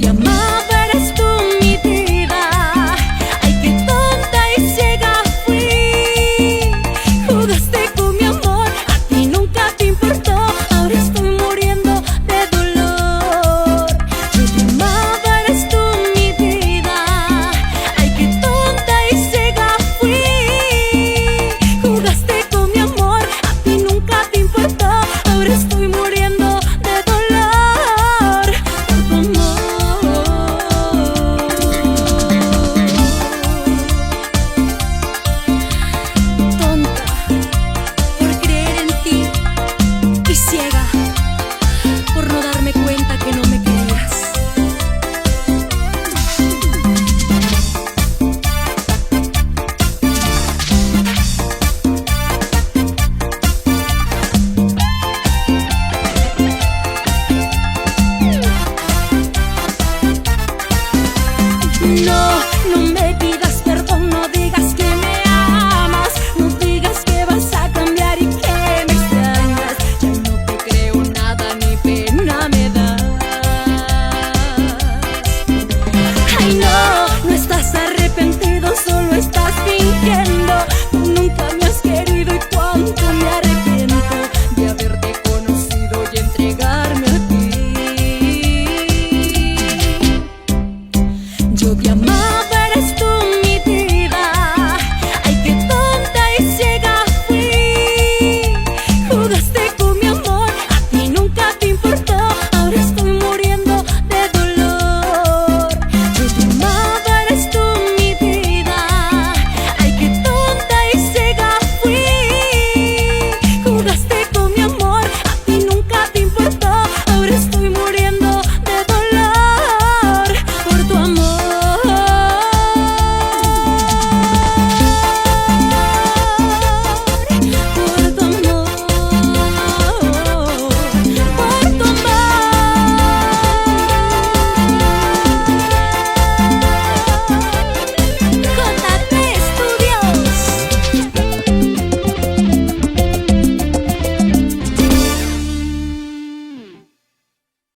te amaba, eres tú mi vida. Ay, qué tonta y ciega fui. Jugaste con mi amor, a ti nunca te importó. Ahora estoy muriendo de dolor. Yo te amaba, eres tú mi vida. Ay, qué tonta y ciega fui. Jugaste con mi amor, a ti nunca te importó. Ahora estoy muriendo de dolor por tu amor. Tonta por creer en ti y ciega por no darme cuenta que no me querías. No, no me pidas perdón, no digas que me amas, no digas que vas a cambiar y que me extrañas. Ya no te creo nada, ni pena me das. Ay no, no estás arrepentido, solo estás fingiendo. Tú nunca me has querido y cuánto me arrepiento de haberte conocido y entregarme a ti. Yo te amaba.